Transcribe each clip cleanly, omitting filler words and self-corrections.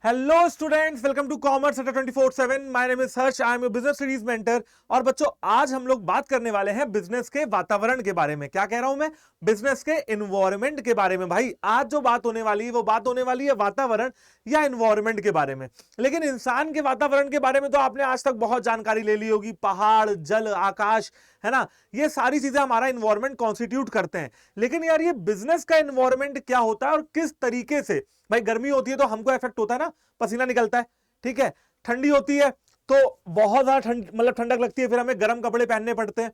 Hello students, welcome to commerce Adda 24/7। My name is Harsh, I am your business studies mentor. और बच्चों, आज हम लोग बात करने वाले हैं बिजनेस के वातावरण के बारे में। क्या कह रहा हूं मैं? बिजनेस के एनवायरनमेंट के बारे में। भाई, आज जो बात होने वाली है वो बात होने वाली है वातावरण या एनवायरनमेंट के बारे में। लेकिन इंसान के वातावरण के बारे में तो आपने आज तक बहुत जानकारी ले ली होगी। पहाड़, जल, आकाश, है ना, ये सारी चीजें हमारा एनवायरनमेंट कॉन्स्टिट्यूट करते हैं। लेकिन यार, ये बिजनेस का एनवायरनमेंट क्या होता है और किस तरीके से? भाई, गर्मी होती है तो हमको इफेक्ट होता है ना, पसीना निकलता है, ठीक है। ठंडी होती है तो बहुत ज्यादा ठंडक लगती है, फिर हमें गर्म कपड़े पहनने पड़ते हैं।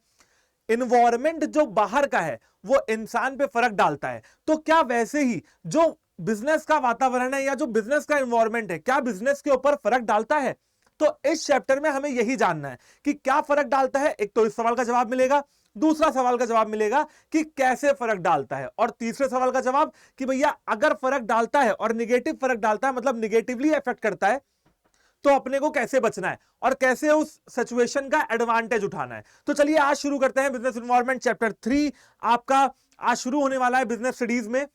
इन्वायरमेंट जो बाहर का है वो इंसान पे फर्क डालता है। तो क्या वैसे ही जो बिजनेस का वातावरण है या जो बिजनेस का इन्वायरमेंट है, क्या बिजनेस के ऊपर फर्क डालता है? तो इस चैप्टर में हमें यही जानना है कि क्या फर्क डालता है। एक तो इस सवाल का जवाब मिलेगा, दूसरा सवाल का जवाब मिलेगा कि कैसे फर्क डालता है, और तीसरे सवाल का जवाब कि भैया अगर फर्क डालता है और निगेटिव फर्क डालता है, मतलब निगेटिवली इफेक्ट करता है, तो अपने को कैसे बचना है और कैसे उस सिचुएशन का एडवांटेज उठाना है। तो चलिए आज शुरू करते हैं बिजनेस एनवायरनमेंट चैप्टर 3। आपका आज शुरू होने वाला है बिजनेस स्टडीज में।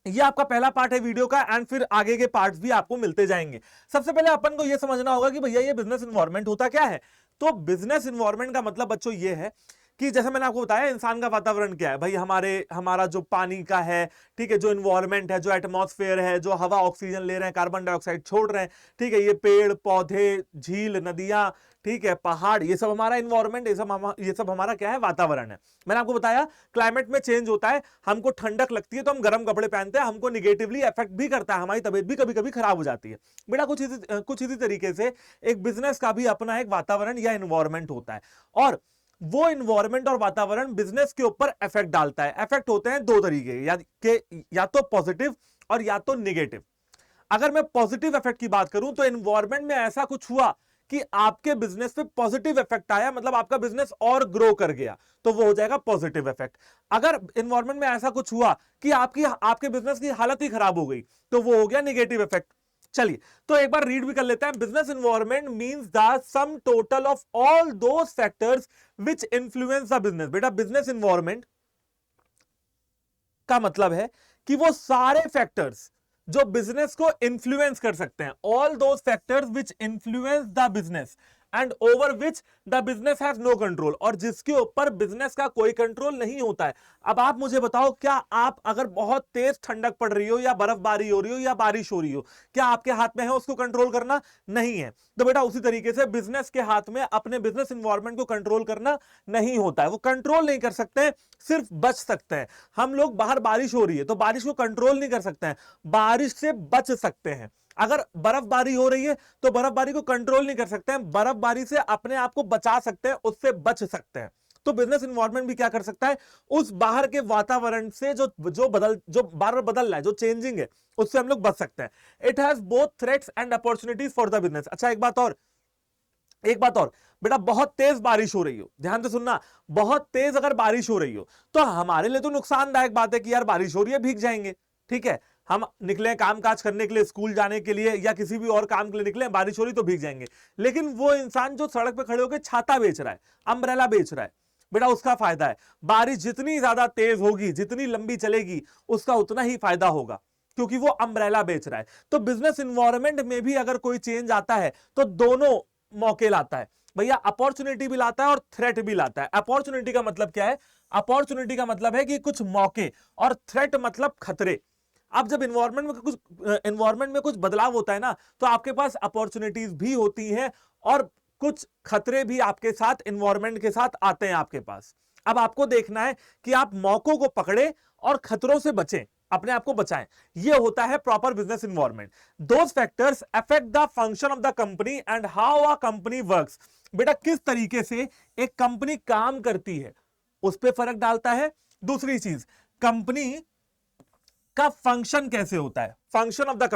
ये आपका पहला पार्ट है वीडियो का, एंड फिर आगे के पार्ट्स भी आपको मिलते जाएंगे। सबसे पहले अपन को यह समझना होगा कि भैया ये बिजनेस एनवायरनमेंट होता क्या है। तो बिजनेस एनवायरनमेंट का मतलब बच्चों ये है कि जैसे मैंने आपको बताया, इंसान का वातावरण क्या है। भाई, हमारा जो पानी का है, ठीक है, जो इन्वायरमेंट है, जो एटमॉस्फेयर है, जो हवा ऑक्सीजन ले रहे हैं, कार्बन डाइऑक्साइड छोड़ रहे हैं, ठीक है, ये पेड़ पौधे, झील, नदियां, ठीक है, पहाड़, ये सब हमारा इन्वायरमेंट, ये सब हमारा क्या है? वातावरण है। मैंने आपको बताया क्लाइमेट में चेंज होता है, हमको ठंडक लगती है तो हम गर्म कपड़े पहनते हैं, हमको निगेटिवली इफेक्ट भी करता है, हमारी तबीयत भी कभी कभी खराब हो जाती है। बेटा, कुछ इसी तरीके से एक बिजनेस का भी अपना एक वातावरण या इन्वायरमेंट होता है, और वो इन्वायरमेंट और वातावरण बिजनेस के ऊपर इफेक्ट डालता है। इफेक्ट होते हैं दो तरीके या तो पॉजिटिव और या तो निगेटिव। अगर मैं पॉजिटिव इफेक्ट की बात करूं तो इन्वायरमेंट में ऐसा कुछ हुआ कि आपके बिजनेस पे पॉजिटिव इफेक्ट आया, मतलब आपका बिजनेस और ग्रो कर गया, तो वो हो जाएगा पॉजिटिव इफेक्ट। अगर इन्वायरमेंट में ऐसा कुछ हुआ कि आपके बिजनेस की हालत ही खराब हो गई, तो वो हो गया निगेटिव इफेक्ट। चलिए, तो एक बार रीड भी कर लेते हैं। Business environment means the sum total of all those factors which influence the business. बेटा, बिजनेस इन्वायरमेंट का मतलब है कि वो सारे फैक्टर्स जो बिजनेस को इन्फ्लुएंस कर सकते हैं, all those factors which influence the business and over which the business has no control, और जिसके ऊपर बिजनेस का कोई कंट्रोल नहीं होता है। अब आप मुझे बताओ, क्या आप अगर बहुत तेज ठंडक पड़ रही हो या बर्फबारी हो रही हो या बारिश हो रही हो, क्या आपके हाथ में है उसको कंट्रोल करना? नहीं है। तो बेटा, उसी तरीके से बिजनेस के हाथ में अपने बिजनेस इन्वायरमेंट को कंट्रोल करना नहीं होता है। वो कंट्रोल नहीं कर सकते, सिर्फ बच सकते हैं। हम लोग बाहर बारिश हो रही है तो बारिश को कंट्रोल नहीं कर सकते हैं, बारिश से बच सकते हैं। अगर बर्फबारी हो रही है तो बर्फबारी को कंट्रोल नहीं कर सकते हैं, बर्फबारी से अपने आप को बचा सकते हैं, उससे बच सकते हैं। तो बिजनेस इन्वायरमेंट भी क्या कर सकता है? उस बाहर के वातावरण से जो बार बार बदल रहा है, जो चेंजिंग है, उससे हम लोग बच सकते हैं। It has both threats and opportunities for the business. अच्छा, एक बात और बेटा, बहुत तेज बारिश हो रही हो, ध्यान से सुनना, बहुत तेज अगर बारिश हो रही हो तो हमारे लिए तो नुकसानदायक बात है कि यार बारिश हो रही है, भीग जाएंगे, ठीक है। हम निकले काम काज करने के लिए, स्कूल जाने के लिए या किसी भी और काम के लिए निकले, बारिश हो रही तो भीग जाएंगे। लेकिन वो इंसान जो सड़क पे खड़े होकर छाता बेच रहा है, अम्ब्रेला बेच रहा है, बेटा उसका फायदा है। बारिश जितनी ज्यादा तेज होगी, जितनी लंबी चलेगी, उसका उतना ही फायदा होगा, क्योंकि वो अम्ब्रेला बेच रहा है। तो बिजनेस इन्वायरमेंट में भी अगर कोई चेंज आता है तो दोनों मौके लाता है भैया, अपॉर्चुनिटी भी लाता है और थ्रेट भी लाता है। अपॉर्चुनिटी का मतलब क्या है? अपॉर्चुनिटी का मतलब है कि कुछ मौके, और थ्रेट मतलब खतरे। अब जब इन्वायरमेंट में कुछ बदलाव होता है ना, तो आपके पास अपॉर्चुनिटीज भी होती हैं और कुछ खतरे भी आपके साथ इन्वायरमेंट के साथ आते हैं आपके पास। अब आपको देखना है कि आप मौकों को पकड़े और खतरों से बचें, अपने आप को बचाएं। यह होता है proper business environment. Those factors affect the function of the company and how a company works. बेटा, किस तरीके से एक कंपनी काम करती है उस पर फर्क डालता है। दूसरी चीज, कंपनी का फंक्शन कैसे होता है, फंक्शन ऑफ द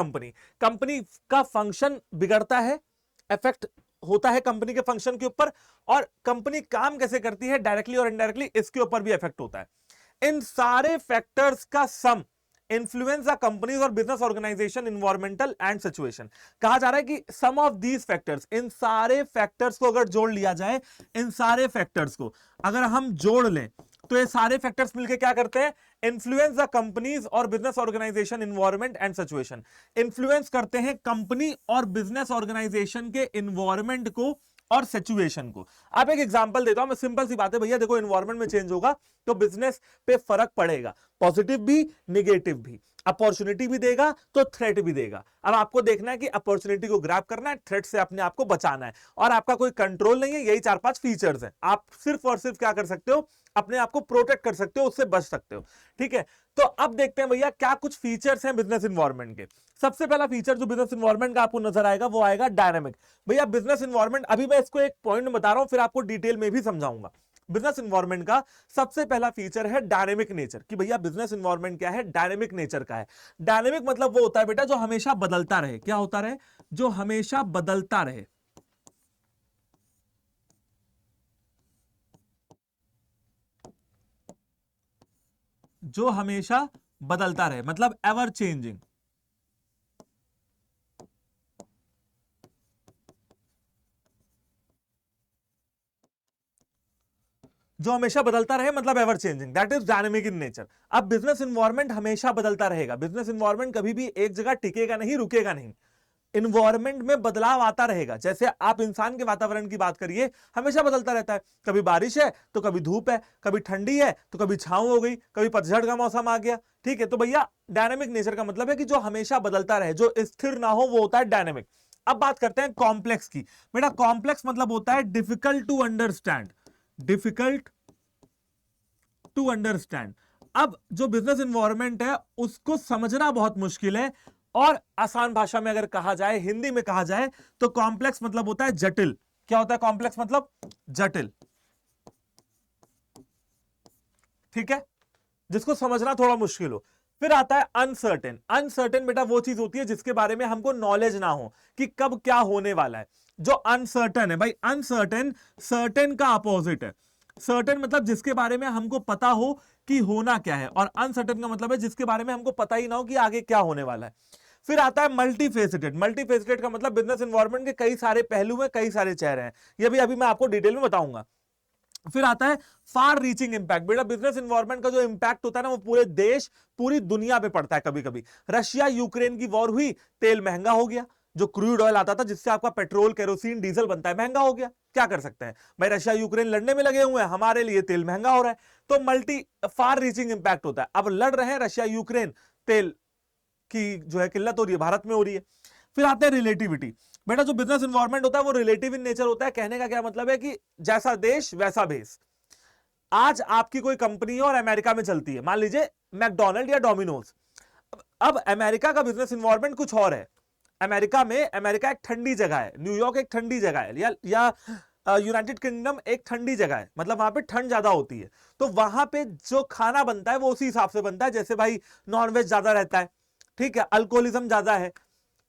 कंपनी का फंक्शन बिगड़ता है, इफेक्ट होता है कंपनी के फंक्शन के ऊपर, और कंपनी काम कैसे करती है डायरेक्टली और इनडायरेक्टली, इसके ऊपर भी इफेक्ट होता है। इन सारे फैक्टर्स का सम इन्फ्लुएंस द कंपनीज और business organisation environmental and situation. कहा जा रहा है कि सम ऑफ दीज फैक्टर्स, इन सारे फैक्टर्स को अगर जोड़ लिया जाए, इन सारे फैक्टर्स को अगर हम जोड़ लें तो ये सारे फैक्टर्स मिलकर क्या करते हैं? इन्फ्लुएंस द कंपनीज और business organisation environment and situation. Influence करते हैं कंपनी और बिजनेस ऑर्गेनाइजेशन के इन्वायरमेंट को और सिचुएशन को। आप एक एग्जांपल देता हूं मैं, सिंपल सी बात है भैया, देखो इन्वायरमेंट में चेंज होगा तो बिजनेस पे फर्क पड़ेगा, पॉजिटिव भी नेगेटिव भी। अपॉर्चुनिटी भी देगा तो थ्रेट भी देगा। अब आपको देखना है कि अपॉर्चुनिटी को ग्रैब करना है, थ्रेट से अपने आप को बचाना है, और आपका कोई कंट्रोल नहीं है। यही 4-5 फीचर्स हैं। आप सिर्फ और सिर्फ क्या कर सकते हो, अपने आप को प्रोटेक्ट कर सकते हो, उससे बच सकते हो। ठीक है, तो अब देखते हैं भैया क्या कुछ फीचर्स हैं बिजनेस इन्वायरमेंट के। सबसे पहला फीचर जो बिजनेस इन्वायरमेंट का आपको नजर आएगा वो आएगा डायनामिक। भैया बिजनेस इन्वायरमेंट, अभी मैं इसको एक पॉइंट में बता रहा हूं, फिर आपको डिटेल में भी समझाऊंगा। बिजनेस इन्वायरमेंट का सबसे पहला फीचर है डायनेमिक नेचर, कि भैया बिजनेस इन्वायरमेंट क्या है, डायनेमिक नेचर का है। डायनेमिक मतलब वो होता है बेटा जो हमेशा बदलता रहे। क्या होता रहे? जो हमेशा बदलता रहे। जो हमेशा बदलता रहे मतलब एवर चेंजिंग। जो हमेशा बदलता रहे मतलब ever changing, that is dynamic in nature. अब बिजनेस इन्वायरमेंट हमेशा बदलता रहेगा, बिजनेस इन्वायरमेंट कभी भी एक जगह टिकेगा नहीं, रुकेगा नहीं। इन्वायरमेंट में बदलाव आता रहेगा। जैसे आप इंसान के वातावरण की बात करिए, हमेशा बदलता रहता है। कभी बारिश है तो कभी धूप है, कभी ठंडी है तो कभी छांव हो गई, कभी पतझड़ का मौसम आ गया। ठीक है, तो भैया डायनेमिक नेचर का मतलब है कि जो हमेशा बदलता रहे, जो स्थिर ना हो, वो होता है डायनेमिक। अब बात करते हैं कॉम्प्लेक्स की। बेटा कॉम्प्लेक्स मतलब होता है difficult to understand, difficult to understand. अब जो बिजनेस इन्वायरमेंट है उसको समझना बहुत मुश्किल है, और आसान भाषा में अगर कहा जाए, हिंदी में कहा जाए, तो कॉम्प्लेक्स मतलब होता है जटिल। क्या होता है कॉम्प्लेक्स मतलब? जटिल। ठीक है, जिसको समझना थोड़ा मुश्किल हो। फिर आता है अनसर्टेन। अनसर्टेन बेटा वो चीज होती है जिसके बारे में हमको नॉलेज ना हो कि कब क्या होने वाला है। जो अनसर्टेन है भाई, अनसर्टेन सर्टेन का अपोजिट है। सर्टेन मतलब जिसके बारे में हमको पता हो कि होना क्या है, और अनसर्टेन का मतलब है जिसके बारे में हमको पता ही ना हो कि आगे क्या होने वाला है। फिर आता है मल्टीफेसिटेड। मल्टीफेसिटेड का मतलब बिजनेस इन्वायरमेंट के कई सारे पहलू हैं, कई सारे चेहरे हैं। ये भी अभी मैं आपको डिटेल में बताऊंगा। फिर आता है फार रीचिंग इंपैक्ट। बेटा बिजनेस इन्वायरमेंट का जो इंपैक्ट होता है ना, वो पूरे देश, पूरी दुनिया पे पड़ता है। कभी कभी रशिया यूक्रेन की वॉर हुई, तेल महंगा हो गया। जो क्रूड ऑयल आता था जिससे आपका पेट्रोल, केरोसिन, डीजल बनता है, महंगा हो गया। क्या कर सकते हैं भाई, रशिया यूक्रेन लड़ने में लगे हुए हैं, हमारे लिए तेल महंगा हो रहा है, तो मल्टी फार रीचिंग इंपैक्ट होता है। अब लड़ रहे हैं रशिया यूक्रेन, तेल की जो है किल्लत हो रही है, भारत में हो रही है। फिर आते हैं रिलेटिविटी। बेटा जो बिजनेस इन्वायरमेंट होता है वो रिलेटिव इन नेचर होता है। कहने का क्या मतलब है कि जैसा देश वैसा भेस। आज आपकी कोई कंपनी है और अमेरिका में चलती है, मान लीजिए मैकडोनल्ड या डोमिनोज। अब अमेरिका का बिजनेस इन्वायरमेंट कुछ और है। अमेरिका एक ठंडी जगह है, न्यूयॉर्क एक ठंडी जगह है, या यूनाइटेड किंगडम एक ठंडी जगह है, मतलब वहां पे ठंड ज्यादा होती है। तो वहां पे जो खाना बनता है वो उसी हिसाब से बनता है। जैसे भाई नॉनवेज ज्यादा रहता है, ठीक है, अल्कोहलिज्म ज्यादा है,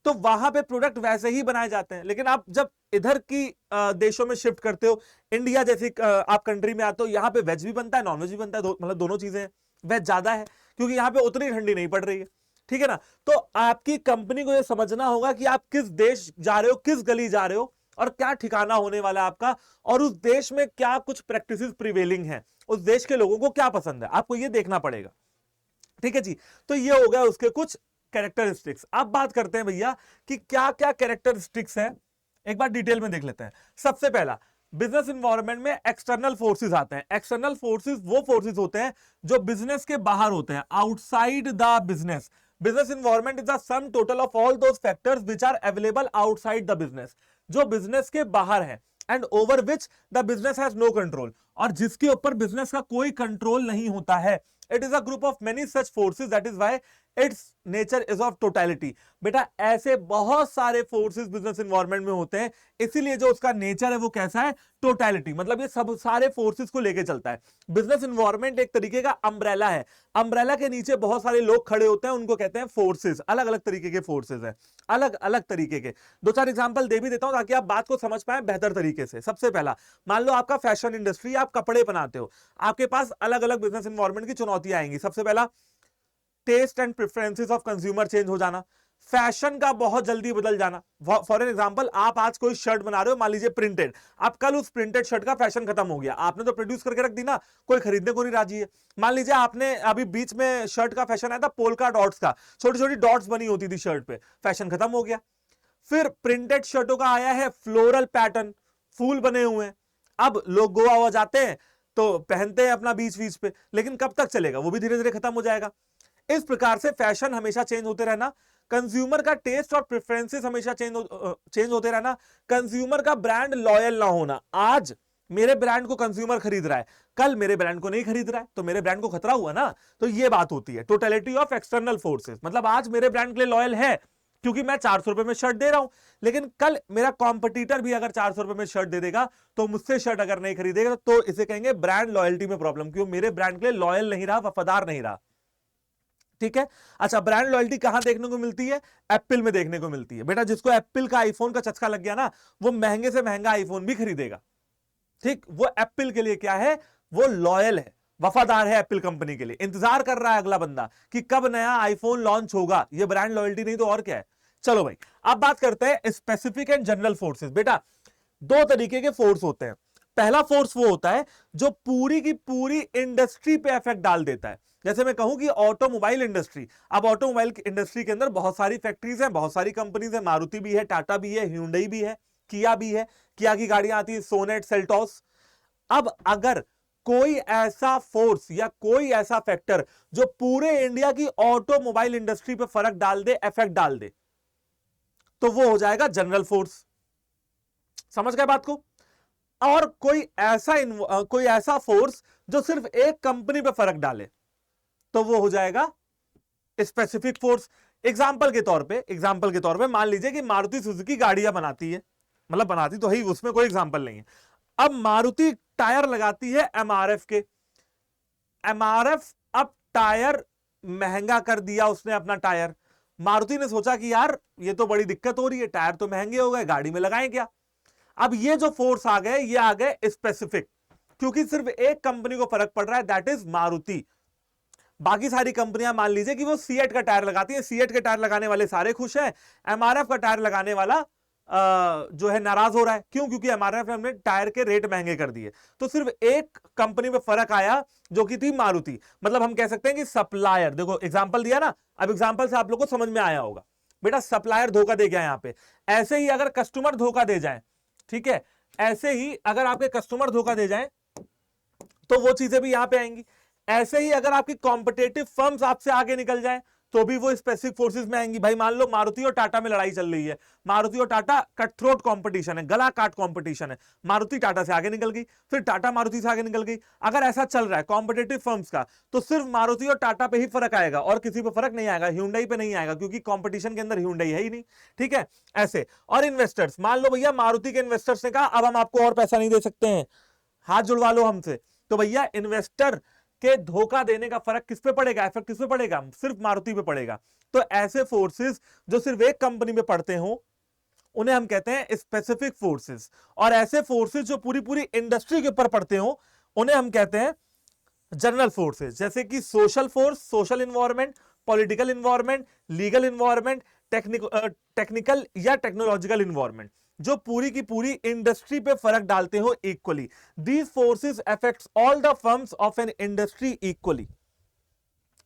तो वहां पे प्रोडक्ट वैसे ही बनाए जाते हैं। लेकिन आप जब इधर की देशों में शिफ्ट करते हो, इंडिया जैसी आप कंट्री में आते हो, यहाँ पे वेज भी बनता है, नॉनवेज भी बनता है, मतलब दोनों चीजें हैं। वेज ज्यादा है क्योंकि यहाँ पे उतनी ठंडी नहीं पड़ रही है। ठीक है ना, तो आपकी कंपनी को यह समझना होगा कि आप किस देश जा रहे हो, किस गली जा रहे हो, और क्या ठिकाना होने वाला है आपका, और उस देश में क्या कुछ प्रैक्टिसेस प्रिवेलिंग है, उस देश के लोगों को क्या पसंद है, आपको यह देखना पड़ेगा। ठीक है जी, तो ये हो गया उसके कुछ कैरेक्टरिस्टिक्स। अब बात करते हैं भैया कि क्या क्या कैरेक्टरिस्टिक्स हैं, एक बार डिटेल में देख लेते हैं। सबसे पहला, बिजनेस इन्वायरमेंट में एक्सटर्नल फोर्सेस आते हैं। एक्सटर्नल फोर्सेस वो फोर्सेस होते हैं जो बिजनेस के बाहर होते हैं, outside the business. Business environment is the sum total of all those factors which are available outside the business, जो बिजनेस के बाहर है, and over which the business has no control, और जिसके ऊपर बिजनेस का कोई कंट्रोल नहीं होता है। It is a group of many such forces, that is why it's nature is of totality. बेटा ऐसे बहुत सारे फोर्सेस बिजनेस इन्वायरमेंट में होते हैं, इसीलिए जो उसका नेचर है वो कैसा है, टोटलिटी, मतलब ये सब सारे फोर्सेस को लेके चलता है। बिजनेस इन्वायरमेंट एक तरीके का अम्ब्रेला है, अम्ब्रेला के नीचे बहुत सारे लोग खड़े होते हैं, उनको कहते हैं फोर्सेस। अलग अलग तरीके के फोर्सेस हैं, अलग अलग तरीके के। दो चार एग्जांपल दे भी देता हूं ताकि आप बात को समझ पाए बेहतर तरीके से। सबसे पहला, मान लो आपका फैशन इंडस्ट्री, आप कपड़े बनाते हो, आपके पास अलग अलग बिजनेस इन्वायरमेंट की चुनौतियां आएंगी। सबसे पहला, taste and preferences of consumer change हो जाना। फैशन का बहुत जल्दी बदल जाना। फॉर एन एग्जांपल, आप आज कोई शर्ट बना रहे हो, मान लीजिए प्रिंटेड, आप कल उस प्रिंटेड शर्ट का फैशन खत्म हो गया, आपने तो प्रोड्यूस करके रख दी ना, कोई खरीदने को नहीं राजी है। मान लीजिए आपने अभी बीच में शर्ट का फैशन आया था पोलका डॉट्स का, छोटी छोटी डॉट्स बनी होती थी शर्ट पे, फैशन खत्म हो गया। फिर प्रिंटेड शर्टों का आया है फ्लोरल पैटर्न, फूल बने हुए हैं। अब लोग गोवा हुआ जाते हैं तो पहनते हैं अपना बीच बीच पे, लेकिन कब तक चलेगा, वो भी धीरे धीरे खत्म हो जाएगा। इस प्रकार से फैशन हमेशा चेंज होते रहना, कंज्यूमर का टेस्ट और प्रेफरेंसेस हमेशा चेंज होते रहना, कंज्यूमर का ब्रांड लॉयल ना होना। आज मेरे ब्रांड को कंज्यूमर खरीद रहा है, कल मेरे ब्रांड को नहीं खरीद रहा है, तो मेरे ब्रांड को खतरा हुआ ना। तो ये बात होती है टोटलिटी ऑफ एक्सटर्नल फोर्सेस। मतलब आज मेरे ब्रांड के लिए लॉयल है क्योंकि मैं 400 रुपए में शर्ट दे रहा हूं, लेकिन कल मेरा कॉम्पिटिटर भी अगर 400 रुपए में शर्ट दे देगा तो मुझसे शर्ट अगर नहीं खरीदेगा तो इसे कहेंगे ब्रांड लॉयल्टी में प्रॉब्लम, क्यों मेरे ब्रांड के लिए लॉयल नहीं रहा, वफादार नहीं रहा। ठीक है। अच्छा, ब्रांड लॉयल्टी कहां देखने को मिलती है? एप्पल में देखने को मिलती है। बेटा जिसको एप्पल का आईफोन का चस्का लग गया ना, वो महंगे से महंगा आईफोन भी खरीदेगा। ठीक, वो एप्पल के लिए क्या है, वो लॉयल है, वफादार है एप्पल कंपनी के लिए, इंतजार कर रहा है अगला बंदा कि कब नया आईफोन लॉन्च होगा। ये ब्रांड लॉयल्टी नहीं तो और क्या है। चलो भाई, अब बात करते हैं स्पेसिफिक एंड जनरल फोर्सेस। बेटा दो तरीके के फोर्स होते हैं। पहला फोर्स वो होता है जो पूरी की पूरी इंडस्ट्री पे इफेक्ट डाल देता है। जैसे मैं कहूं कि ऑटोमोबाइल इंडस्ट्री, अब ऑटोमोबाइल इंडस्ट्री के अंदर बहुत सारी फैक्ट्रीज हैं, बहुत सारी कंपनीज हैं, मारुति भी है, टाटा भी है, ह्यूंडई भी है, किया भी है, किया की गाड़ियां आती है, सोनेट, सेल्टॉस। अब अगर कोई ऐसा फोर्स या कोई ऐसा फैक्टर जो पूरे इंडिया की ऑटोमोबाइल इंडस्ट्री पे फर्क डाल दे, इफेक्ट डाल दे, तो वो हो जाएगा जनरल फोर्स। समझ गए बात को? और कोई ऐसा फोर्स जो सिर्फ एक कंपनी पे फर्क डाले, तो वो हो जाएगा स्पेसिफिक फोर्स। एग्जांपल के तौर पे मान लीजिए कि मारुति सुजुकी गाड़ियां बनाती है, मतलब बनाती तो है, उसमें कोई एग्जांपल नहीं है। अब मारुति टायर लगाती है एमआरएफ के। एमआरएफ अब टायर महंगा कर दिया उसने अपना टायर। मारुति ने सोचा कि यार ये तो बड़ी दिक्कत हो रही है, टायर तो महंगे हो गए, गाड़ी में लगाएं क्या। अब ये जो फोर्स आ गए, ये आ गए स्पेसिफिक, क्योंकि सिर्फ एक कंपनी को फर्क पड़ रहा है, दैट इज मारुति। बाकी सारी कंपनियां मान लीजिए कि वो सीएट का टायर लगाती हैं, सीएट के टायर लगाने वाले सारे खुश हैं, एमआरएफ का टायर लगाने वाला जो है नाराज हो रहा है। क्यों? क्योंकि एमआरएफ ने टायर के रेट महंगे कर दिए। तो सिर्फ एक कंपनी में फर्क आया जो कि थी मारुति। मतलब हम कह सकते हैं कि सप्लायर, देखो एग्जांपल दिया ना, अब एग्जांपल से आप लोगों को समझ में आया होगा। बेटा सप्लायर धोखा दे गया यहां पे। ऐसे ही अगर कस्टमर धोखा दे जाए, ठीक है, ऐसे ही अगर आपके कस्टमर धोखा दे जाए तो वो चीजें भी यहां पे आएंगी। ऐसे ही अगर आपकी कॉम्पिटेटिव फर्म्स आपसे आगे निकल जाए तो भी वो स्पेसिफिक फोर्सेस में आएंगी। भाई मान लो मारुति और टाटा में लड़ाई चल रही है, मारुति और टाटा कट थ्रोट कॉम्पिटिशन है, गला काट कॉम्पिटिशन है, मारुति टाटा से आगे निकल गई, फिर टाटा मारुति से आगे निकल गई। अगर ऐसा चल रहा है कॉम्पिटेटिव फर्म्स का, तो सिर्फ मारुति और टाटा पे ही फर्क आएगा और किसी पे फर्क नहीं आएगा, ह्यूंडई पे नहीं आएगा, क्योंकि कॉम्पिटिशन के अंदर ह्यूंडई है ही नहीं। ठीक है, ऐसे। और इन्वेस्टर्स, मान लो भैया मारुति के इन्वेस्टर्स ने कहा अब हम आपको और पैसा नहीं दे सकते हैं, हाथ जुड़वा लो हमसे, तो भैया इन्वेस्टर के धोखा देने का फर्क किस पे पड़ेगा, इफेक्ट किस पे पड़ेगा? सिर्फ मारुति पे पड़ेगा। तो ऐसे फोर्सेस जो सिर्फ एक कंपनी में पड़ते हो उन्हें हम कहते हैं स्पेसिफिक फोर्सेस, और ऐसे फोर्सेस जो पूरी पूरी इंडस्ट्री के ऊपर पड़ते हो उन्हें हम कहते हैं जनरल फोर्सेस। जैसे कि social force, social environment, political environment, legal environment, technical या टेक्नोलॉजिकल इन्वायरमेंट, जो पूरी की पूरी इंडस्ट्री पे फर्क डालते हो equally. These forces affects all the firms of an industry equally.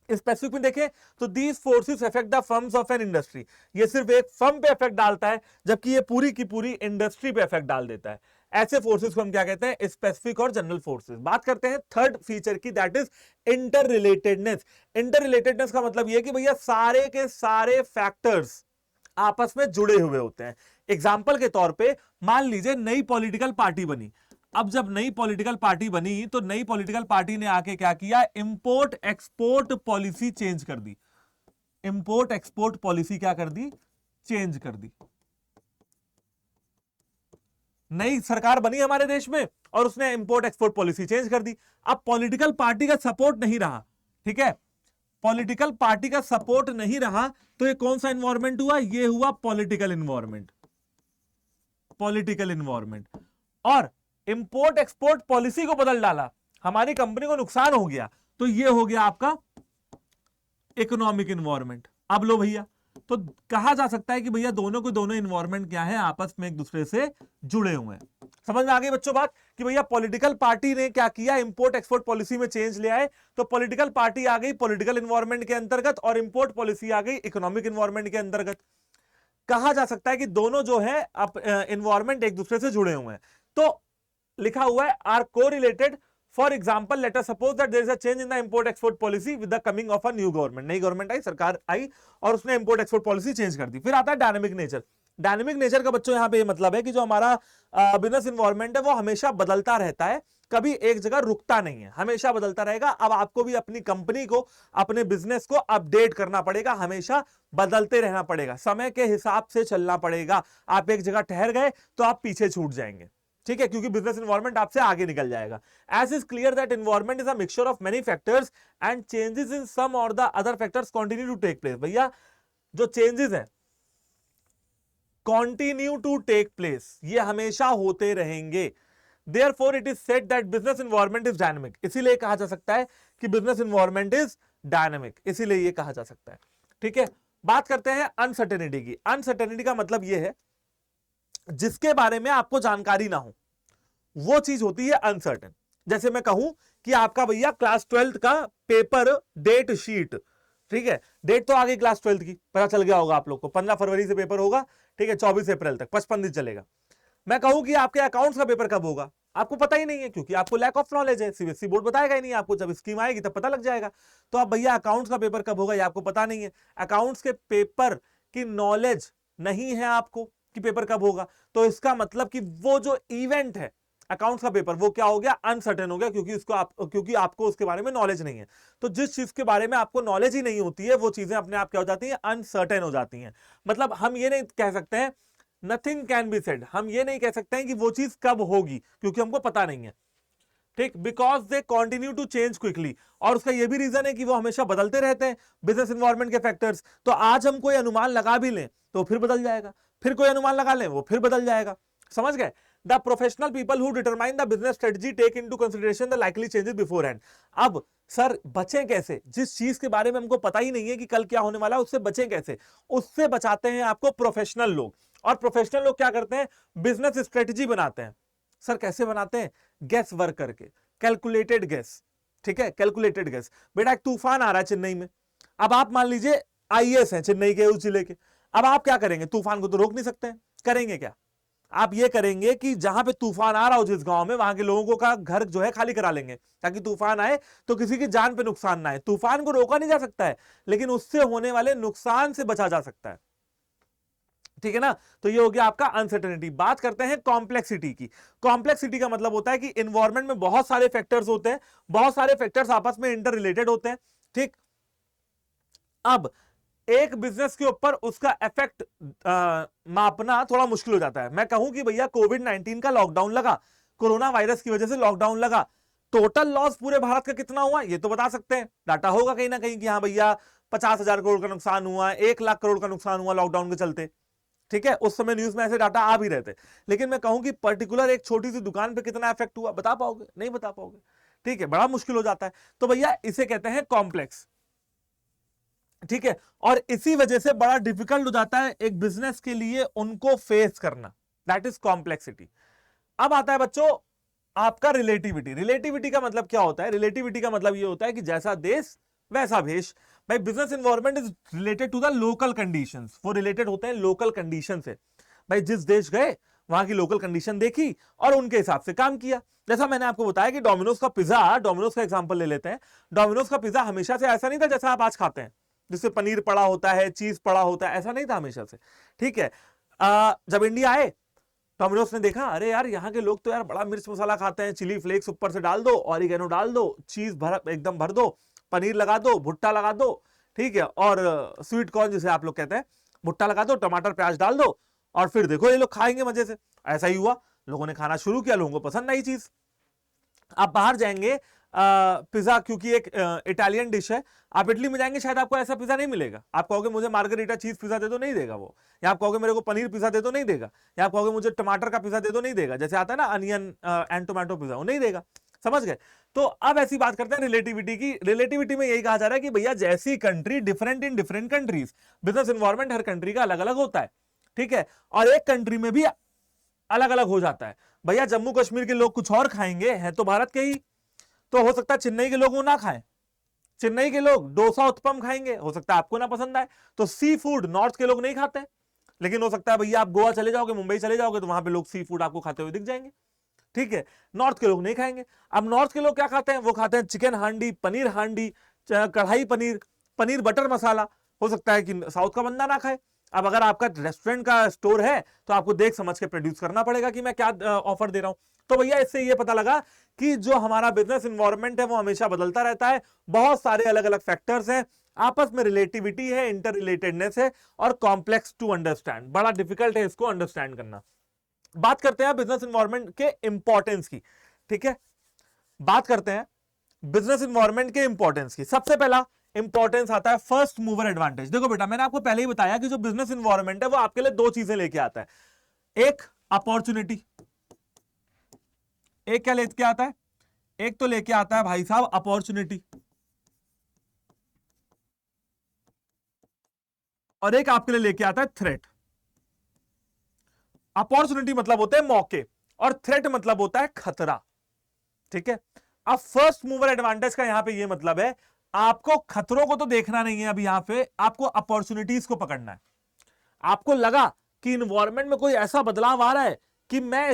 Specific में देखें तो these forces affect the firms of an industry, ये सिर्फ एक फर्म पे इफेक्ट डालता है, जबकि ये पूरी की पूरी इंडस्ट्री पे इफेक्ट डाल देता है। ऐसे फोर्सेस को हम क्या कहते हैं? स्पेसिफिक और जनरल फोर्सेस। बात करते हैं थर्ड फीचर की, that is inter relatedness. Inter relatedness का मतलब यह कि भैया सारे के सारे फैक्टर्स आपस में जुड़े हुए होते हैं। एग्जाम्पल के तौर पे मान लीजिए नई पॉलिटिकल पार्टी बनी। अब जब नई पॉलिटिकल पार्टी बनी तो नई पॉलिटिकल पार्टी ने आके क्या किया? इंपोर्ट एक्सपोर्ट पॉलिसी चेंज कर दी। इंपोर्ट एक्सपोर्ट पॉलिसी क्या कर दी? चेंज कर दी। नई सरकार बनी हमारे देश में और उसने इंपोर्ट एक्सपोर्ट पॉलिसी चेंज कर दी। अब पॉलिटिकल पार्टी का सपोर्ट नहीं रहा, ठीक है, पॉलिटिकल पार्टी का सपोर्ट नहीं रहा, तो ये कौन सा इन्वायरमेंट हुआ? ये हुआ पॉलिटिकल इन्वायरमेंट। Political environment. और इंपोर्ट एक्सपोर्ट पॉलिसी को बदल डाला, हमारी कंपनी को नुकसान हो गया, तो ये हो गया आपका इकोनॉमिक इन्वायरमेंट। अब लो भैया, तो कहा जा सकता है कि भैया दोनों को दोनों इन्वायरमेंट क्या है, आपस में एक दूसरे से जुड़े हुए हैं। समझ में आ गई बच्चों बात कि भैया पॉलिटिकल पार्टी ने क्या किया, इंपोर्ट एक्सपोर्ट पॉलिसी में चेंज ले आए, तो पॉलिटिकल पार्टी आ गई पॉलिटिकल इन्वायरमेंट के अंतर्गत और इंपोर्ट पॉलिसी आ गई इकोनॉमिक इन्वायरमेंट के अंतर्गत। कहा जा सकता है कि दोनों जो है इन्वायरमेंट एक दूसरे से जुड़े हुए हैं। तो लिखा हुआ है are correlated. For example let us suppose that there is a change in the import export policy with the coming of a new government. नई गवर्नमेंट आई, सरकार आई और उसने इंपोर्ट एक्सपोर्ट पॉलिसी चेंज कर दी। फिर आता है डायनेमिक नेचर। डायनेमिक नेचर का बच्चों यहां पे ये मतलब है कि जो हमारा बिजनेस इन्वायरमेंट है वो हमेशा बदलता रहता है, कभी एक जगह रुकता नहीं है, हमेशा बदलता रहेगा। अब आपको भी अपनी कंपनी को, अपने बिजनेस को अपडेट करना पड़ेगा, हमेशा बदलते रहना पड़ेगा, समय के हिसाब से चलना पड़ेगा। आप एक जगह ठहर गए तो आप पीछे छूट जाएंगे, ठीक है, क्योंकि बिजनेस इन्वायरमेंट आपसे आगे निकल जाएगा। As is clear that environment is a mixture of many factors and changes in some or the other factors continue to take place. भैया जो चेंजेस हैं कंटिन्यू टू टेक प्लेस, ये हमेशा होते रहेंगे। Therefore it is said that business environment is dynamic। इसीलिए कहा जा सकता है कि business environment is dynamic, इसीलिए ये कहा जा सकता है। ठीक है, बात करते हैं अनसर्टेनिटी की। अनसर्टेनिटी का मतलब ये है जिसके बारे में आपको जानकारी ना हो, वो चीज होती है अनसर्टेन। जैसे मैं कहूं कि आपका भैया क्लास 12th का पेपर डेट शीट, ठीक है, डेट तो आ गई क्लास 12th की, पता चल गया होगा आप लोग को, 15 फरवरी से पेपर होगा, ठीक है, 24 अप्रैल तक 55 दिन चलेगा। मैं कहूं कि आपके अकाउंट्स का पेपर कब होगा, आपको पता ही नहीं है, क्योंकि आपको लैक ऑफ नॉलेज है, सीबीएसई बोर्ड बताएगा ही नहीं आपको, जब स्कीम आएगी तब पता लग जाएगा। तो आप भैया अकाउंट्स का पेपर कब होगा ये आपको पता नहीं है, अकाउंट्स के पेपर की नॉलेज नहीं है आपको कि पेपर कब होगा, तो इसका मतलब कि वो जो इवेंट है अकाउंट्स का पेपर, वो क्या हो गया, अनसर्टेन हो गया, क्योंकि आपको उसके बारे में नॉलेज नहीं है। तो जिस चीज के बारे में आपको नॉलेज ही नहीं होती है, वो चीजें अपने आप क्या हो जाती हैं, अनसर्टेन हो जाती हैं। मतलब हम ये नहीं कह सकते हैं, नथिंग कैन बी सेड, हम ये नहीं कह सकते हैं कि वो चीज कब होगी, क्योंकि हमको पता नहीं है, ठीक, because they continue to change quickly. और उसका ये भी रीजन है कि वो हमेशा बदलते रहते हैं, बिजनेस एनवायरनमेंट के फैक्टर्स। तो आज हम कोई अनुमान लगा भी लें तो फिर बदल जाएगा, फिर कोई अनुमान लगा लें वो फिर बदल जाएगा। समझ गए? The professional people who determine the business strategy take into consideration the likely changes beforehand. अब सर बचें कैसे, जिस चीज के बारे में हमको पता ही नहीं है कि कल क्या होने वाला है, उससे बचें कैसे? उससे बचाते हैं आपको प्रोफेशनल लोग। और प्रोफेशनल लोग क्या करते हैं, बिजनेस स्ट्रेटजी बनाते हैं। सर कैसे बनाते हैं? गेस वर्क करके, कैलकुलेटेड गेस, ठीक है, कैलकुलेटेड गेस। बेटा एक तूफान आ रहा है चेन्नई में, अब आप मान लीजिए आईएएस हैं चेन्नई के उस जिले के, अब आप क्या करेंगे, तूफान को तो रोक नहीं सकते हैं, करेंगे क्या? आप ये करेंगे कि जहां पे तूफान आ रहा हो जिस गांव में, वहां के लोगों का घर जो है खाली करा लेंगे, ताकि तूफान आए तो किसी की जान पे नुकसान ना आए। तूफान को रोका नहीं जा सकता है, लेकिन उससे होने वाले नुकसान से बचा जा सकता है, ठीक है ना। तो ये हो गया आपका अनसर्टेनिटी। बात करते हैं कॉम्प्लेक्सिटी की। कॉम्प्लेक्सिटी का मतलब होता है कि एनवायरनमेंट में बहुत सारे फैक्टर्स होते हैं, बहुत सारे फैक्टर्स आपस में इंटर रिलेटेड होते हैं, ठीक। अब एक बिजनेस के ऊपर उसका इफेक्ट मापना थोड़ा मुश्किल हो जाता है। मैं कहूं कि भैया कोविड-19 का लॉकडाउन लगा, कोरोना वायरस की वजह से लॉकडाउन लगा, टोटल लॉस पूरे भारत का कितना हुआ ये तो बता सकते हैं, डाटा होगा कहीं ना कहीं कि हाँ भैया 50,000 करोड़ का नुकसान हुआ, 1 लाख करोड़ का नुकसान हुआ लॉकडाउन के चलते, ठीक है। उस समय न्यूज में ऐसे डाटा आ भी रहते, लेकिन मैं कहूं कि पर्टिकुलर एक छोटी सी दुकान पे कितना इफेक्ट हुआ बता पाओगे? नहीं बता पाओगे, ठीक है, बड़ा मुश्किल हो जाता है। तो भैया इसे कहते हैं कॉम्प्लेक्स, ठीक है। और इसी वजह से बड़ा डिफिकल्ट हो जाता है एक बिजनेस के लिए उनको फेस करना, दैट इज कॉम्प्लेक्सिटी। अब आता है बच्चों आपका रिलेटिविटी। रिलेटिविटी का मतलब क्या होता है? रिलेटिविटी का मतलब ये होता है कि जैसा देश वैसा भेष। भाई business environment is related to the local conditions, वो रिलेटेड होते हैं लोकल कंडीशन से। भाई जिस देश गए वहां की लोकल कंडीशन देखी और उनके हिसाब से काम किया। जैसा मैंने आपको बताया कि डोमिनोज का पिज्जा, डोमिनोज का एग्जांपल ले लेते हैं, डोमिनोज का पिज्जा हमेशा से ऐसा नहीं था जैसा आप आज खाते हैं, जिससे पनीर पड़ा होता है, चीज पड़ा होता है, ऐसा नहीं था हमेशा से, ठीक है। जब इंडिया आए डोमिनोज ने देखा अरे यार यहाँ के लोग तो यार बड़ा मिर्च मसाला खाते हैं, चिली फ्लेक्स ऊपर से डाल दो, ऑरिगेनो डाल दो, चीज भर एकदम भर दो, पनीर लगा दो, भुट्टा लगा दो, ठीक है, और स्वीट कॉर्न जिसे आप लोग कहते हैं, भुट्टा लगा दो, टमाटर प्याज डाल दो, और फिर देखो ये लोग खाएंगे मजे से। ऐसा ही हुआ, लोगों ने खाना शुरू किया, लोगों को पसंद आई चीज। आप बाहर जाएंगे पिज्जा क्योंकि एक इटालियन डिश है, आप इटली में जाएंगे शायद आपको ऐसा पिज्जा नहीं मिलेगा। आप कहोगे मुझे मार्गरीटा चीज पिज्जा दे दो, नहीं देगा वो। या आप कहोगे मेरे को पनीर पिज्जा दे दो, नहीं देगा। या आप कहोगे मुझे टमाटर का पिज्जा दे दो, नहीं देगा। जैसे आता है ना अनियन एंड टोमेटो पिज्जा, वो नहीं देगा। समझ गए? तो अब ऐसी बात करते हैं रिलेटिविटी की। रिलेटिविटी में यही कहा जा रहा है कि भैया जैसी country different in different countries, business environment her country का अलग अलग होता है, ठीक है, और एक कंट्री में भी अलग अलग हो जाता है। भैया जम्मू कश्मीर के लोग कुछ और खाएंगे, हैं तो भारत के ही, तो हो सकता है चेन्नई के लोग वो ना खाएं, चेन्नई के लोग डोसा उत्पम खाएंगे, हो सकता है आपको ना पसंद आए। तो सी फूड नॉर्थ के लोग नहीं खाते, लेकिन हो सकता है भैया आप गोवा चले जाओगे, मुंबई चले जाओगे, तो वहां पे लोग सी फूड आपको खाते हुए दिख जाएंगे, ठीक है, नॉर्थ के लोग नहीं खाएंगे। अब नॉर्थ के लोग क्या खाते हैं, वो खाते हैं चिकन हांडी, पनीर हांडी, कढ़ाई पनीर, पनीर बटर मसाला। हो सकता है कि साउथ का बंदा ना खाए। अब अगर आपका रेस्टोरेंट का स्टोर है तो आपको देख समझ के प्रोड्यूस करना पड़ेगा कि मैं क्या ऑफर दे रहा हूं। तो भैया इससे ये पता लगा कि जो हमारा बिजनेस इन्वायरमेंट है वो हमेशा बदलता रहता है, बहुत सारे अलग अलग फैक्टर्स हैं, आपस में रिलेटिविटी है, इंटर रिलेटेडनेस है, और कॉम्प्लेक्स टू अंडरस्टैंड, बड़ा डिफिकल्ट है इसको अंडरस्टैंड करना। बात करते हैं बिजनेस इन्वायरमेंट के इंपॉर्टेंस की, ठीक है, बात करते हैं बिजनेस इन्वायरमेंट के इंपॉर्टेंस की। सबसे पहला इंपॉर्टेंस आता है फर्स्ट मूवर एडवांटेज। देखो बेटा, मैंने आपको पहले ही बताया कि जो बिजनेस इन्वायरमेंट है वो आपके लिए दो चीजें लेके आता है, एक अपॉर्चुनिटी, एक क्या लेके आता है, एक तो लेके आता है भाई साहब अपॉर्चुनिटी, और एक आपके लिए लेके आता है थ्रेट। अपॉर्चुनिटी मतलब होते हैं मौके, और थ्रेट मतलब होता है खतरा, ठीक है। अब फर्स्ट मूवर एडवांटेज का यहां पे ये मतलब है, आपको खतरों को तो देखना नहीं है, अभी यहां पे आपको अपॉर्चुनिटीज को पकड़ना है। आपको लगा कि इन्वायरमेंट में कोई ऐसा बदलाव आ रहा है कि मैं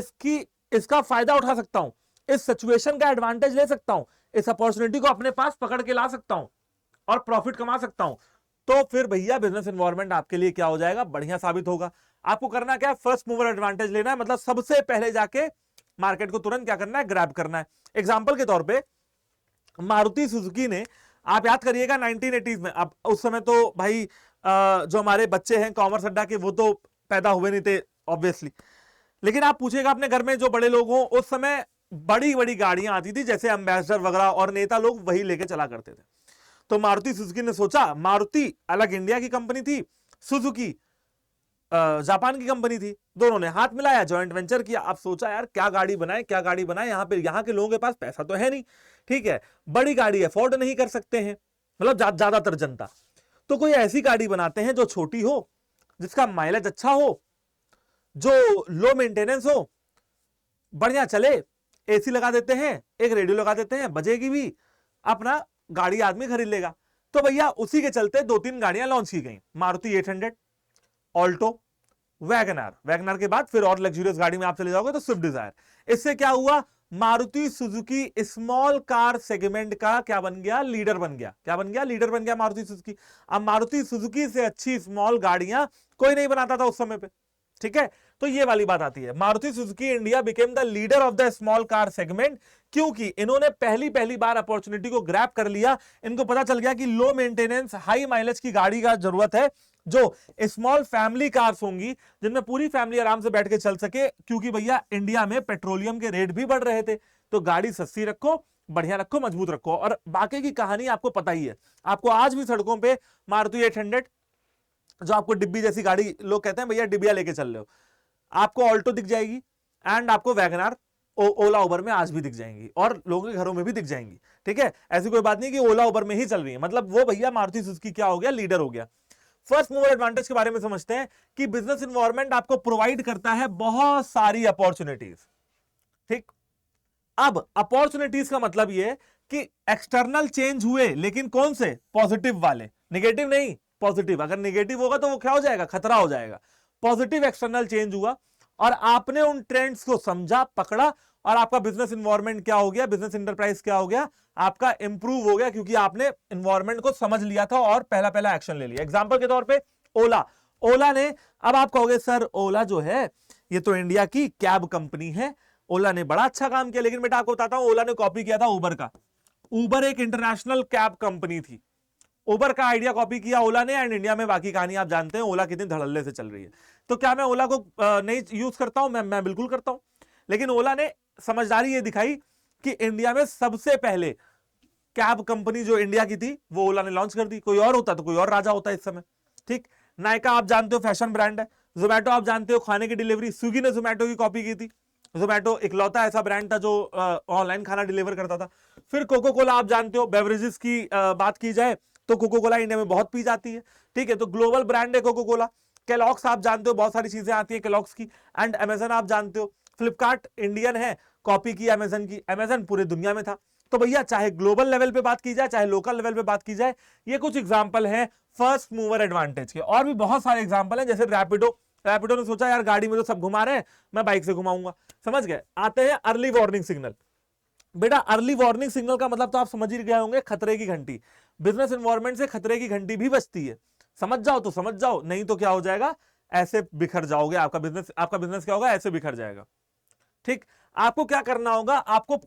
इसका फायदा उठा सकता हूं, इस सिचुएशन का एडवांटेज ले सकता हूं, इस अपॉर्चुनिटी को अपने पास पकड़ के ला सकता हूं और प्रॉफिट कमा सकता हूं, तो फिर भैया बिजनेस एनवायरनमेंट आपके लिए क्या हो जाएगा, बढ़िया साबित होगा। आपको करना क्या है, फर्स्ट मूवर एडवांटेज लेना है, मतलब सबसे पहले जाके मार्केट को तुरंत क्या करना है, ग्रैब करना है। एग्जांपल के तौर पे मारुति सुजुकी ने, आप याद करिएगा 1980s में, अब उस समय तो भाई जो हमारे बच्चे हैं कॉमर्स अड्डा के वो तो पैदा हुए नहीं थे ऑब्वियसली, लेकिन आप पूछेगा अपने घर में जो बड़े लोग हों, उस समय बड़ी बड़ी गाड़ियां आती थी, जैसे एम्बेसडर वगैरह, और नेता लोग वही लेके चला करते थे। तो मारुति सुजुकी ने सोचा, मारुति अलग इंडिया की कंपनी थी, सुजुकी जापान की कंपनी थी, दोनों ने हाथ मिलाया, जॉइंट वेंचर किया। अब सोचा यार क्या गाड़ी बनाए, क्या गाड़ी बनाए, यहाँ के लोगों के पास पैसा तो है नहीं, ठीक है, बड़ी गाड़ी अफोर्ड नहीं कर सकते हैं, मतलब ज्यादातर जनता, तो कोई ऐसी गाड़ी बनाते हैं जो छोटी हो, जिसका माइलेज अच्छा हो, जो लो मेंटेनेंस हो, बढ़िया चले, एसी लगा देते हैं, एक रेडियो लगा देते हैं, बजेगी भी, अपना गाड़ी आदमी खरीद लेगा। तो भैया उसी के चलते दो तीन गाड़ियां लॉन्च की गई, मारुति 800, ऑल्टो, वैगनआर, वैगनआर के बाद फिर और लग्जरियस गाड़ी में आप चले जाओगे तो स्विफ्ट डिजायर। इससे क्या हुआ, Maruti Suzuki small car segment का क्या बन गया, लीडर बन गया। क्या बन गया, लीडर बन गया मारुति सुजुकी। अब मारुति सुजुकी से अच्छी स्मॉल गाड़ियां कोई नहीं बनाता था उस समय पे, ठीक है। तो ये वाली बात आती है, Maruti Suzuki India became the leader of the small car segment, क्योंकि इन्होंने पहली बार अपॉर्चुनिटी को ग्रैब कर लिया। इनको पता चल गया कि लो मेंटेनेंस हाई माइलेज की गाड़ी का जरूरत है, जो स्मॉल फैमिली कार्स होंगी, जिनमें पूरी फैमिली आराम से बैठ के चल सके, क्योंकि भैया इंडिया में पेट्रोलियम के रेट भी बढ़ रहे थे। तो गाड़ी सस्ती रखो, बढ़िया रखो, मजबूत रखो, और बाकी की कहानी आपको पता ही है। आपको आज भी सड़कों पे मारुति 800, जो आपको डिब्बी जैसी गाड़ी, लोग कहते हैं भैया डिब्बिया लेके चल रहे हो, आपको ऑल्टो दिख जाएगी, एंड आपको वैगनआर ओला उबर में आज भी दिख जाएंगी, और लोगों के घरों में भी दिख जाएंगी, ठीक है। ऐसी कोई बात नहीं कि ओला उबर में ही चल रही है, मतलब वो भैया मारुति सुजुकी क्या हो गया, लीडर हो गया। फर्स्ट मूवर एडवांटेज के बारे में समझते हैं कि बिजनेस इन्वायरमेंट आपको प्रोवाइड करता है बहुत सारी अपॉर्चुनिटीज, ठीक। अब अपॉर्चुनिटीज का मतलब ये कि एक्सटर्नल चेंज हुए, लेकिन कौन से, पॉजिटिव वाले, नेगेटिव नहीं, पॉजिटिव। अगर नेगेटिव होगा तो वो क्या हो जाएगा, खतरा हो जाएगा। पॉजिटिव एक्सटर्नल चेंज हुआ, और आपने उन ट्रेंड्स को समझा, पकड़ा, और आपका बिजनेस इन्वायरमेंट क्या हो गया, बिजनेस इंटरप्राइज क्या हो गया, आपका इंप्रूव हो गया, क्योंकि आपने इन्वायरमेंट को समझ लिया था और पहला एक्शन ले लिया। एग्जांपल के तौर पे ओला ने, अब आप कहोगे सर ओला जो है ये तो इंडिया की कैब कंपनी है, ओला ने बड़ा अच्छा काम किया, लेकिन बेटा आपको बताता हूं, ओला ने कॉपी किया था उबर का। उबर एक इंटरनेशनल कैब कंपनी थी, उबर का आइडिया कॉपी किया ओला ने, एंड इंडिया में बाकी कहानी आप जानते हैं, ओला कितनी धड़ल्ले से चल रही है। तो क्या मैं ओला को नहीं यूज करता हूं, मैं बिल्कुल करता हूं, लेकिन ओला ने समझदारी ये दिखाई कि इंडिया में सबसे पहले कैब कंपनी जो इंडिया की थी वो ओला ने लॉन्च कर दी। कोई और होता तो कोई और राजा होता इस समय, ठीक। नायका आप जानते हो फैशन ब्रांड है, जोमेटो आप जानते हो खाने की डिलीवरी, स्विगी ने जोमेटो की कॉपी की थी, जोमेटो इकलौता ऐसा ब्रांड था जो ऑनलाइन खाना डिलीवर करता था। फिर कोको कोला, आप जानते हो बेवरेजेस की बात की जाए तो कोको कोला इंडिया में बहुत पी जाती है, ठीक है, तो ग्लोबल ब्रांड है कोको कोला। केलॉग्स आप जानते हो, बहुत सारी चीजें आती है केलॉग्स की। एंड अमेजन आप जानते हो, फ्लिपकार्ट इंडियन है, कॉपी की अमेजन की, अमेजन पूरे दुनिया में था। तो भैया चाहे ग्लोबल लेवल पे बात की जाए चाहे लोकल लेवल पे बात की जाए, ये कुछ एग्जांपल हैं फर्स्ट मूवर एडवांटेज के। और भी बहुत सारे एग्जांपल हैं, जैसे रैपिडो, रैपिडो ने सोचा यार गाड़ी में तो सब घुमा रहे हैं, मैं बाइक से घुमाऊंगा, समझ गए। आते हैं अर्ली वार्निंग सिग्नल। बेटा अर्ली वार्निंग सिग्नल का मतलब तो आप समझ ही गए होंगे, खतरे की घंटी। बिजनेस एनवायरनमेंट से खतरे की घंटी भी बजती है, समझ जाओ तो समझ जाओ, नहीं तो क्या हो जाएगा, ऐसे बिखर जाओगे, आपका बिजनेस क्या होगा, ऐसे बिखर जाएगा। ठीक, आपको क्या करना होगा, आपको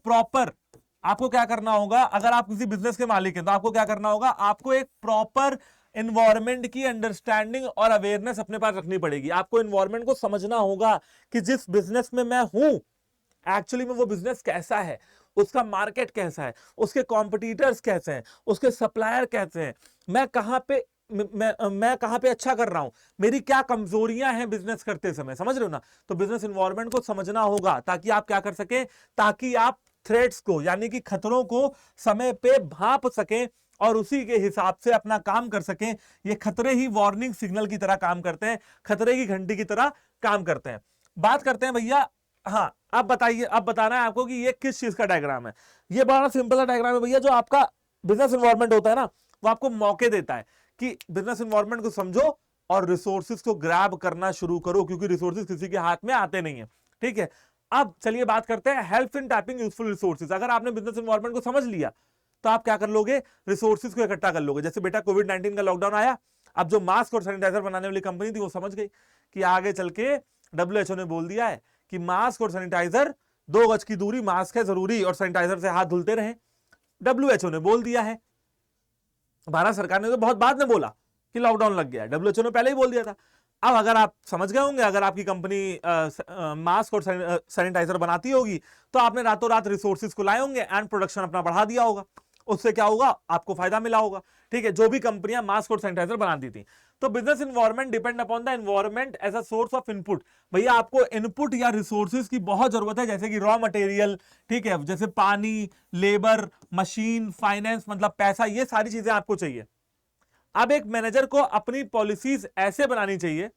क्या करना होगा, अगर आप किसी बिजनेस के मालिक हैं तो आपको क्या करना होगा, आपको एक प्रॉपर एनवायरनमेंट की अंडरस्टैंडिंग और अवेयरनेस अपने पास रखनी पड़ेगी। आपको एनवायरनमेंट को समझना होगा कि जिस बिजनेस में मैं हूं एक्चुअली में वो बिजनेस कैसा है, उसका मार्केट कैसा है, उसके कॉम्पिटिटर्स कैसे हैं, उसके सप्लायर कैसे हैं, मैं कहां पे अच्छा कर रहा हूं, मेरी क्या कमजोरियां हैं बिजनेस करते समय, समझ रहे हो ना। तो बिजनेस एनवायरनमेंट को समझना होगा ताकि आप क्या कर सके, ताकि आप थ्रेट्स को यानी कि खतरों को समय पे भांप सकें और उसी के हिसाब से अपना काम कर सकें। ये खतरे ही वार्निंग सिग्नल की तरह काम करते हैं, खतरे की घंटी की तरह काम करते हैं। बात करते हैं भैया, हाँ अब बताइए, अब बताना है आपको कि ये किस चीज का डायग्राम है। ये बड़ा सिंपल सा डायग्राम है भैया, जो आपका बिजनेस एनवायरनमेंट होता है ना, वो आपको मौके देता है कि बिजनेस एनवायरनमेंट को समझो और रिसोर्सेज को ग्रैब करना शुरू करो, क्योंकि रिसोर्सेज किसी के हाथ में आते नहीं है, ठीक है। अब चलिए बात करते हैं help in tapping useful resources. अगर आपने बिजनेस एनवायरनमेंट को समझ लिया तो आप क्या कर लोगे, रिसोर्सेज को इकट्ठा कर लोगे। जैसे बेटा कोविड-19 का लॉकडाउन आया, अब जो मास्क और सैनिटाइजर बनाने वाली कंपनी थी वो समझ गई कि आगे चल के WHO ने बोल दिया है कि मास्क और सैनिटाइजर 2 गज की दूरी, मास्क है जरूरी और सैनिटाइजर से हाथ धुलते रहें। WHO ने बोल दिया है, भारत सरकार ने तो बहुत बाद में बोला कि लॉकडाउन लग गया है, WHO ने पहले ही बोल दिया था। अब अगर आप समझ गए होंगे, अगर आपकी कंपनी मास्क और सैनिटाइजर बनाती होगी तो आपने रातों रात रिसोर्सेज को लाए होंगे एंड प्रोडक्शन अपना बढ़ा दिया होगा, उससे क्या होगा, आपको फायदा मिला होगा, ठीक है, जो भी कंपनियां मास्क और सैनिटाइजर बनाती थी। तो business environment depend upon the environment as a source of input. भैया आपको इनपुट या रिसोर्सेज की बहुत जरूरत है, जैसे कि रॉ मटेरियल, ठीक है, जैसे पानी, लेबर, मशीन, फाइनेंस, मतलब पैसा, ये सारी चीजें आपको चाहिए। अब एक मैनेजर को अपनी पॉलिसीज ऐसे बनानी चाहिए,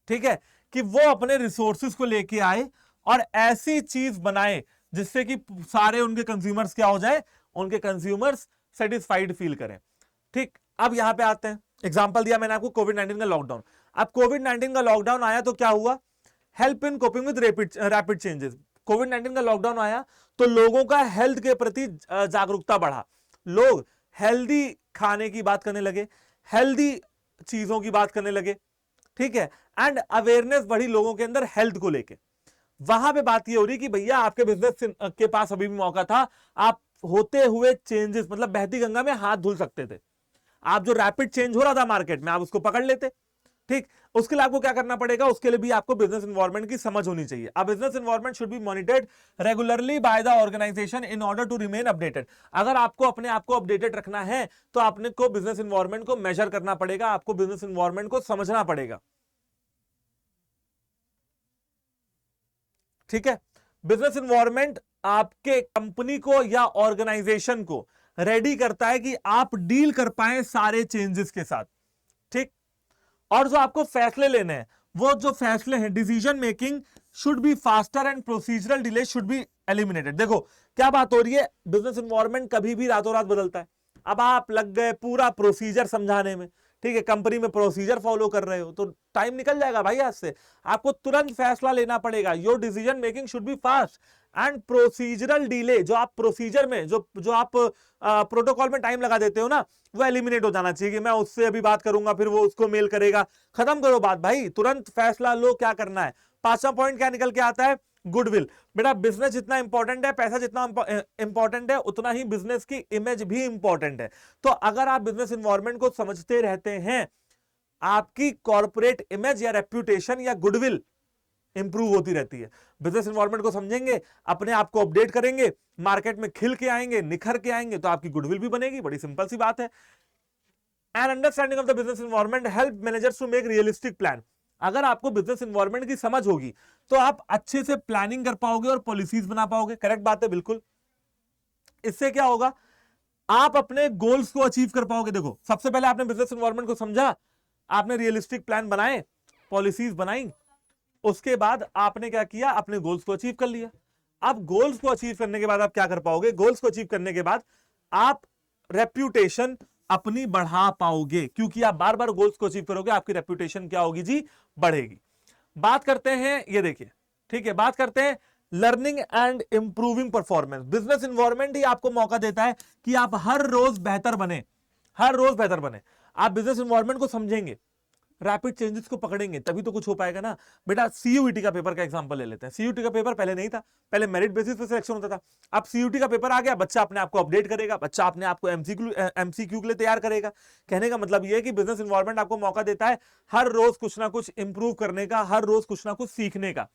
ठीक है, कि वो अपने रिसोर्सेज को लेके आए और ऐसी चीज बनाए जिससे कि सारे उनके कंज्यूमर्स क्या हो जाए, उनके कंज्यूमर्स सेटिस्फाइड फील करें। ठीक, अब यहां पे आते हैं, एग्जांपल दिया मैंने आपको कोविड-19 का लॉकडाउन। अब कोविड-19 का लॉकडाउन आया तो क्या हुआ, help in coping with rapid changes. कोविड-19 का लॉकडाउन आया तो लोगों का हेल्थ के प्रति जागरूकता बढ़ा, लोग हेल्दी खाने की बात करने लगे, हेल्दी चीजों की बात करने लगे, ठीक है, एंड अवेयरनेस बढ़ी लोगों के अंदर हेल्थ को लेके। वहां पे बात ये हो रही कि भैया आपके बिजनेस के पास अभी भी मौका था, आप होते हुए चेंजेस, मतलब बहती गंगा में हाथ धुल सकते थे। आप जो रैपिड चेंज हो रहा था मार्केट में, आप उसको पकड़ लेते, ठीक। उसके लिए आपको क्या करना पड़ेगा, उसके लिए भी आपको बिजनेस एनवायरनमेंट की समझ होनी चाहिए। अब business environment should be monitored regularly by the organisation in order to remain updated. अगर आपको अपने आप को अपडेटेड रखना है तो आपने को बिजनेस एनवायरनमेंट को मेजर करना पड़ेगा, आपको बिजनेस एनवायरनमेंट को समझना पड़ेगा, ठीक है। बिजनेस एनवायरनमेंट आपके कंपनी को या ऑर्गेनाइजेशन को रेडी करता है कि आप डील कर पाए सारे चेंजेस के साथ, ठीक। और जो आपको फैसले लेने हैं, वो जो फैसले हैं, decision making should be faster and procedural delay should be eliminated. देखो क्या बात हो रही है, बिजनेस एनवायरनमेंट कभी भी रातों रात बदलता है। अब आप लग गए पूरा प्रोसीजर समझाने में, ठीक है, कंपनी में प्रोसीजर फॉलो कर रहे हो तो टाइम निकल जाएगा भाई हाथ से। आपको तुरंत फैसला लेना पड़ेगा, your decision making should be fast and procedural delay, जो आप प्रोसीजर में जो आप प्रोटोकॉल में टाइम लगा देते हो ना, वो एलिमिनेट हो जाना चाहिए कि मैं उससे अभी बात करूंगा फिर वो उसको मेल करेगा, खत्म करो बात भाई, तुरंत फैसला लो क्या करना है। 5वां पॉइंट क्या निकल के आता है, गुडविल। बेटा बिजनेस जितना इंपॉर्टेंट है, पैसा जितना इंपॉर्टेंट है, उतना ही बिजनेस की इमेज भी इंपॉर्टेंट है। तो अगर आप बिजनेस एनवायरनमेंट को समझते रहते हैं, आपकी कॉर्पोरेट इमेज या रेप्यूटेशन या गुडविल इंप्रूव होती रहती है। बिजनेस एनवायरनमेंट को समझेंगे, अपने आप को अपडेट करेंगे, मार्केट में खिल के आएंगे, निखर के आएंगे, तो आपकी गुडविल भी बनेगी, बड़ी सिंपल सी बात है। And understanding of the business environment help managers to make realistic plan. अगर आपको बिजनेस एनवायरनमेंट की समझ होगी तो आप अच्छे से प्लानिंग कर पाओगे और पॉलिसीज बना पाओगे। करेक्ट बात है, बिल्कुल। इससे क्या होगा, आप अपने गोल्स को अचीव कर पाओगे। देखो, सबसे पहले आपने बिजनेस एनवायरनमेंट को समझा, आपने रियलिस्टिक प्लान बनाए, पॉलिसीज बनाई, उसके बाद आपने क्या किया, अपने गोल्स को अचीव कर लिया। अब गोल्स को अचीव करने के बाद आप क्या कर पाओगे, गोल्स को अचीव करने के बाद आप रेप्यूटेशन अपनी बढ़ा पाओगे, क्योंकि आप बार बार गोल्स को अचीव करोगे, आपकी रेप्यूटेशन क्या होगी जी, बढ़ेगी। बात करते हैं, ये देखिए, ठीक है, बात करते हैं learning and improving performance. Business environment ही आपको मौका देता है कि आप हर रोज बेहतर बने, हर रोज बेहतर बने। आप बिजनेस एनवायरनमेंट को समझेंगे, रैपिड चेंजेस को पकड़ेंगे, तभी तो कुछ हो पाएगा ना। बेटा सीयूईटी का पेपर का एग्जांपल ले लेते हैं। सीयूईटी का पेपर पहले नहीं था, पहले मेरिट बेसिस पे सिलेक्शन होता था। अब सीयूईटी का पेपर आ गया, बच्चा अपने आप को अपडेट करेगा, बच्चा अपने आप को एमसीक्यू के लिए तैयार करेगा। कहने का मतलब यह है कि बिजनेस एनवायरनमेंट आपको मौका देता है हर रोज कुछ ना कुछ इंप्रूव करने का, हर रोज कुछ ना कुछ सीखने का,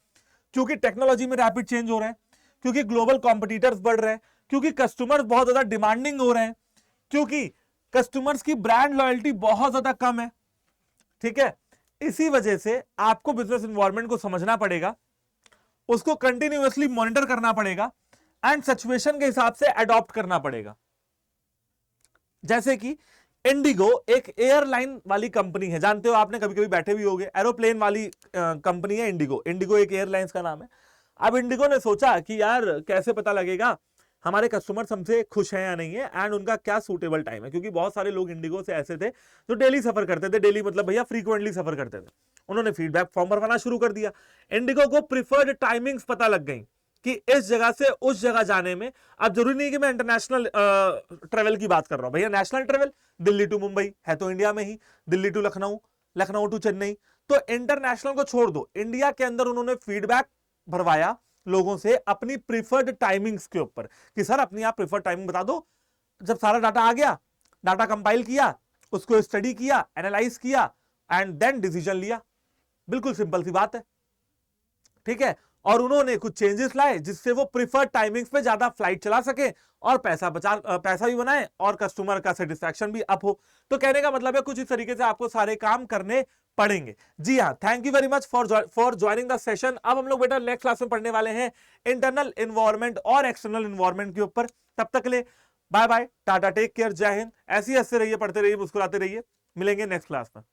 क्योंकि टेक्नोलॉजी में रैपिड चेंज हो रहा है, क्योंकि ग्लोबल कॉम्पिटिटर्स बढ़ रहे हैं, क्योंकि कस्टमर्स बहुत ज्यादा डिमांडिंग हो रहे हैं, क्योंकि कस्टमर्स की ब्रांड लॉयल्टी बहुत ज्यादा कम है। ठीक है, इसी वजह से आपको बिजनेस एनवायरनमेंट को समझना पड़ेगा, उसको कंटिन्यूअसली मॉनिटर करना पड़ेगा एंड सिचुएशन के हिसाब से अडॉप्ट करना पड़ेगा। जैसे कि इंडिगो एक एयरलाइन वाली कंपनी है, जानते हो आपने, कभी कभी बैठे भी होंगे, एरोप्लेन वाली कंपनी है इंडिगो। इंडिगो एक एयरलाइंस का नाम है। अब इंडिगो ने सोचा कि यार कैसे पता लगेगा हमारे कस्टमर्स हमसे खुश हैं या नहीं है, एंड उनका क्या सूटेबल टाइम है, क्योंकि बहुत सारे लोग इंडिगो से ऐसे थे जो डेली सफर करते थे, डेली मतलब भैया फ्रीक्वेंटली सफर करते थे। उन्होंने फीडबैक फॉर्म भरवाना शुरू कर दिया। इंडिगो को प्रिफर्ड टाइमिंग्स पता लग गई कि इस जगह से उस जगह जाने में, अब जरूरी नहीं कि मैं इंटरनेशनल ट्रेवल की बात कर रहा हूं, भैया national travel, Delhi to Mumbai है तो इंडिया में ही, दिल्ली टू लखनऊ, लखनऊ टू चेन्नई, तो इंटरनेशनल को छोड़ दो, इंडिया के अंदर उन्होंने फीडबैक भरवाया लोगों से अपनी प्रिफर्ड टाइमिंग्स के ऊपर कि सर अपनी आप प्रिफर्ड टाइमिंग बता दो। जब सारा डाटा आ गया, डाटा कंपाइल किया, उसको स्टडी किया, एनालाइज किया एंड देन डिसीजन लिया। बिल्कुल सिंपल सी बात है, ठीक है। और उन्होंने कुछ चेंजेस लाए जिससे वो प्रिफर्ड टाइमिंग्स पे ज्यादा फ्लाइट चला सके और पैसा भी बनाए और कस्टमर का सेटिस्फैक्शन भी अप हो। तो कहने का मतलब है कुछ इस तरीके से आपको सारे काम करने पढ़ेंगे। जी हाँ, thank you very much for joining the session. अब हम लोग बेटा नेक्स्ट क्लास में पढ़ने वाले हैं इंटरनल एनवायरनमेंट और एक्सटर्नल एनवायरनमेंट के ऊपर। तब तक के लिए bye bye, tata, take care, जय हिंद। ऐसे ही हंसते रहिए, पढ़ते रहिए, मुस्कुराते रहिए। मिलेंगे नेक्स्ट क्लास में।